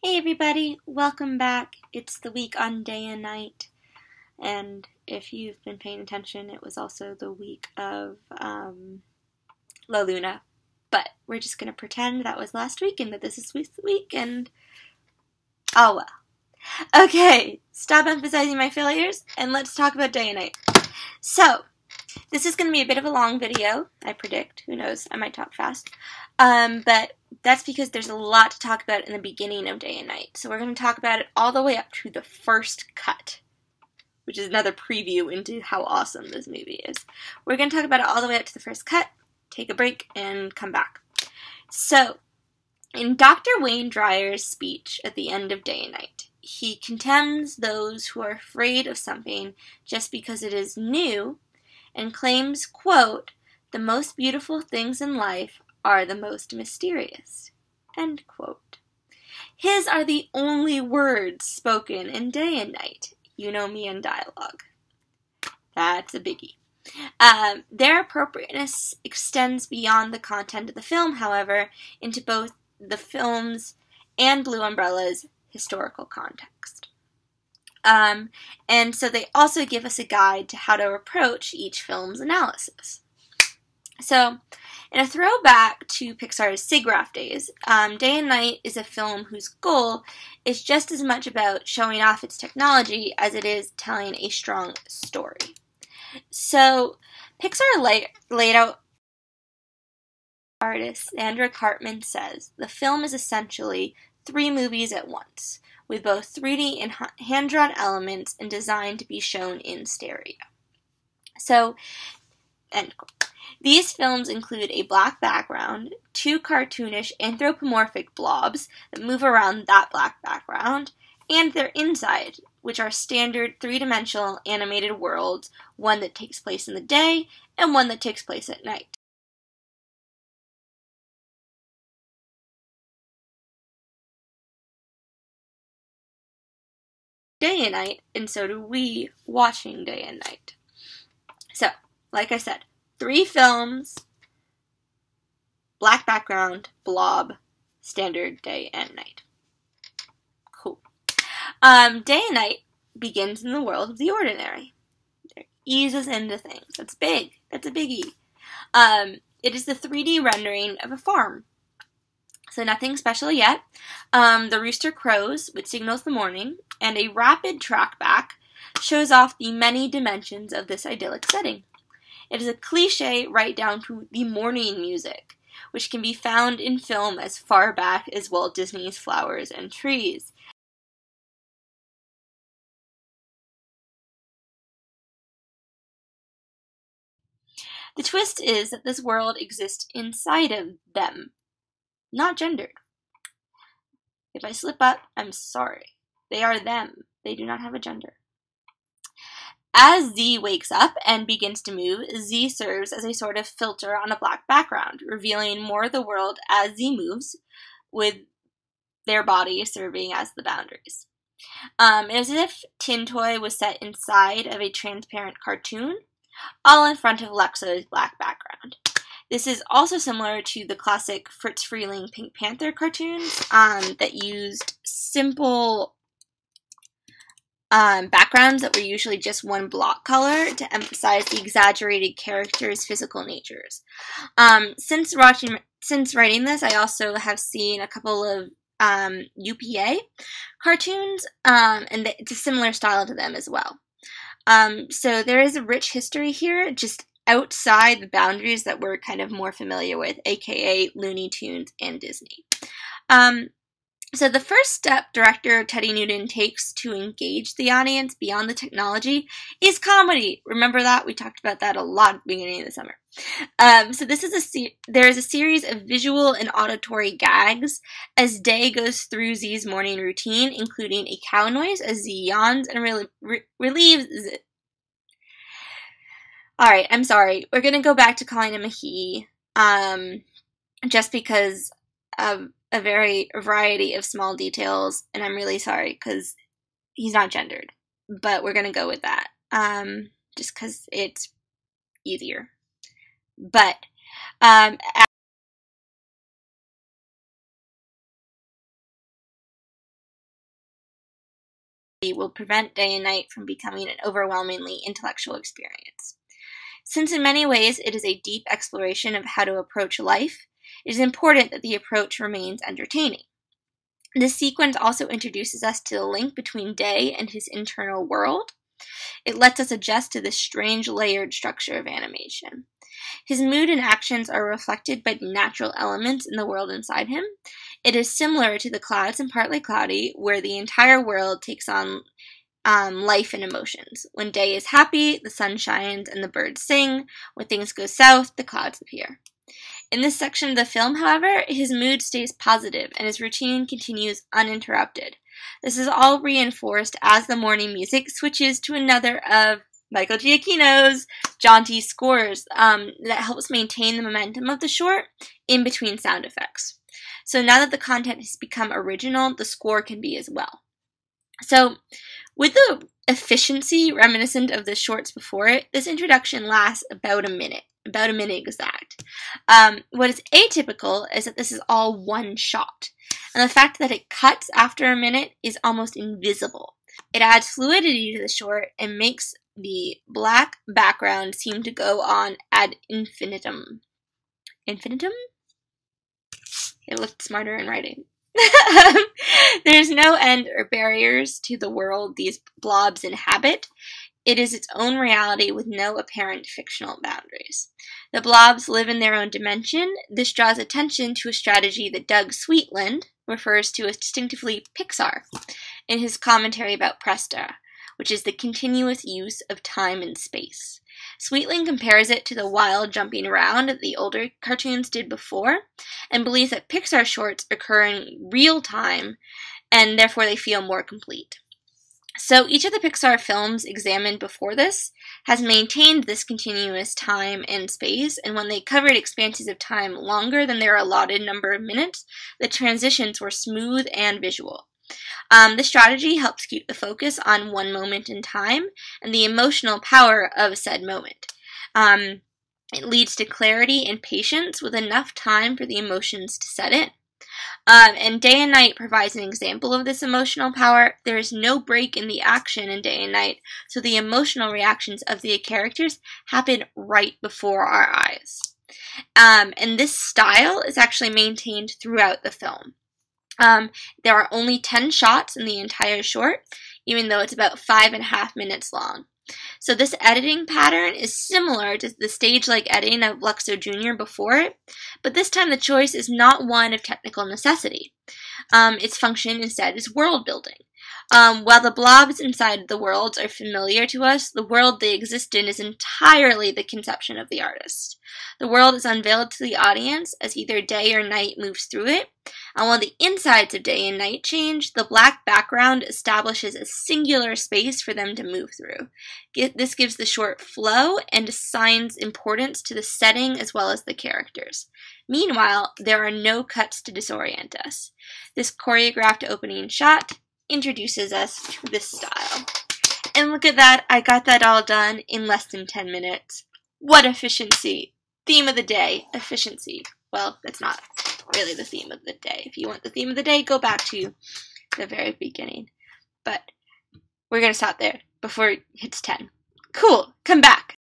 Hey everybody, welcome back. It's the week on day and night, and if you've been paying attention, it was also the week of La Luna, but we're just going to pretend that was last week and that this is this week, and oh well. Okay, stop emphasizing my failures, and let's talk about day and night. So, this is going to be a bit of a long video, I predict. Who knows, I might talk fast. But that's because there's a lot to talk about in the beginning of day and night. So we're going to talk about it all the way up to the first cut, which is another preview into how awesome this movie is. We're going to talk about it all the way up to the first cut, take a break, and come back. So, in Dr. Wayne Dyer's speech at the end of day and night, he condemns those who are afraid of something just because it is new, and claims, quote, "The most beautiful things in life are the most mysterious," end quote. His are the only words spoken in day and night. You know me in dialogue. That's a biggie. Their appropriateness extends beyond the content of the film, however, into both the film's and Blue Umbrella's historical context. And so they also give us a guide to how to approach each film's analysis. So, in a throwback to Pixar's SIGGRAPH days, Day and Night is a film whose goal is just as much about showing off its technology as it is telling a strong story. So, Pixar laid out artist Sandra Cartman says, the film is essentially 3 movies at once, with both 3D and hand-drawn elements and designed to be shown in stereo. So, end quote. These films include a black background, 2 cartoonish anthropomorphic blobs that move around that black background, and their inside, which are standard 3-dimensional animated worlds, one that takes place in the day and one that takes place at night. Day and night, and so do we watching day and night. So, like I said, 3 films, black background, blob, standard day and night. Cool. Day and night begins in the world of the ordinary. It eases into things. That's big. That's a biggie. It is the 3D rendering of a farm. So nothing special yet. The rooster crows, which signals the morning, and a rapid track back shows off the many dimensions of this idyllic setting. It is a cliche right down to the morning music, which can be found in film as far back as Walt Disney's Flowers and Trees. The twist is that this world exists inside of them, not gendered. If I slip up, I'm sorry. They are them. They do not have a gender. As Z wakes up and begins to move, Z serves as a sort of filter on a black background, revealing more of the world as Z moves, with their body serving as the boundaries. It is as if Tin Toy was set inside of a transparent cartoon, all in front of Lexa's black background. This is also similar to the classic Fritz Freleng Pink Panther cartoons that used simple backgrounds that were usually just one block color to emphasize the exaggerated characters' physical natures. Since writing this, I also have seen a couple of UPA cartoons, and it's a similar style to them as well. So there is a rich history here, just outside the boundaries that we're kind of more familiar with, aka Looney Tunes and Disney. So the first step director Teddy Newton takes to engage the audience beyond the technology is comedy. Remember that? We talked about that a lot at the beginning of the summer. So this is there is a series of visual and auditory gags as Day goes through Z's morning routine, including a cow noise as Z yawns and relieves Z. Alright, I'm sorry. We're going to go back to calling him a he, just because of a variety of small details, and I'm really sorry because he's not gendered, but we're going to go with that, just because it's easier. But, will prevent day and night from becoming an overwhelmingly intellectual experience. Since in many ways it is a deep exploration of how to approach life, it is important that the approach remains entertaining. This sequence also introduces us to the link between Day and his internal world. It lets us adjust to this strange layered structure of animation. His mood and actions are reflected by the natural elements in the world inside him. It is similar to The Clouds and Partly Cloudy, where the entire world takes on life and emotions. When Day is happy, the sun shines and the birds sing. When things go south, the clouds appear. In this section of the film, however, his mood stays positive and his routine continues uninterrupted. This is all reinforced as the morning music switches to another of Michael Giacchino's jaunty scores that helps maintain the momentum of the short in between sound effects. So now that the content has become original, the score can be as well. So with the efficiency reminiscent of the shorts before it, this introduction lasts about a minute exact. What is atypical is that this is all one shot, and the fact that it cuts after a minute is almost invisible. It adds fluidity to the short and makes the black background seem to go on ad infinitum. Infinitum? It looked smarter in writing. There's no end or barriers to the world these blobs inhabit. It is its own reality with no apparent fictional boundaries. The blobs live in their own dimension. This draws attention to a strategy that Doug Sweetland refers to as distinctively Pixar in his commentary about Presta, which is the continuous use of time and space. Sweetland compares it to the wild jumping around that the older cartoons did before, and believes that Pixar shorts occur in real time, and therefore they feel more complete. So each of the Pixar films examined before this has maintained this continuous time and space, and when they covered expanses of time longer than their allotted number of minutes, the transitions were smooth and visual. This strategy helps keep the focus on one moment in time and the emotional power of said moment. It leads to clarity and patience with enough time for the emotions to set in. And Day and Night provides an example of this emotional power. There is no break in the action in Day and Night, so the emotional reactions of the characters happen right before our eyes. And this style is actually maintained throughout the film. There are only 10 shots in the entire short, even though it's about 5.5 minutes long. So this editing pattern is similar to the stage-like editing of Luxo Jr. before it, but this time the choice is not one of technical necessity. Its function instead is world building. While the blobs inside the worlds are familiar to us, the world they exist in is entirely the conception of the artist. The world is unveiled to the audience as either day or night moves through it, and while the insides of Day and Night change, the black background establishes a singular space for them to move through. This gives the short flow and assigns importance to the setting as well as the characters. Meanwhile, there are no cuts to disorient us. This choreographed opening shot introduces us to this style. And look at that, I got that all done in less than 10 minutes. What efficiency! Theme of the day, efficiency. Well, that's not really the theme of the day. If you want the theme of the day, go back to the very beginning. But we're going to stop there before it hits 10. Cool, come back.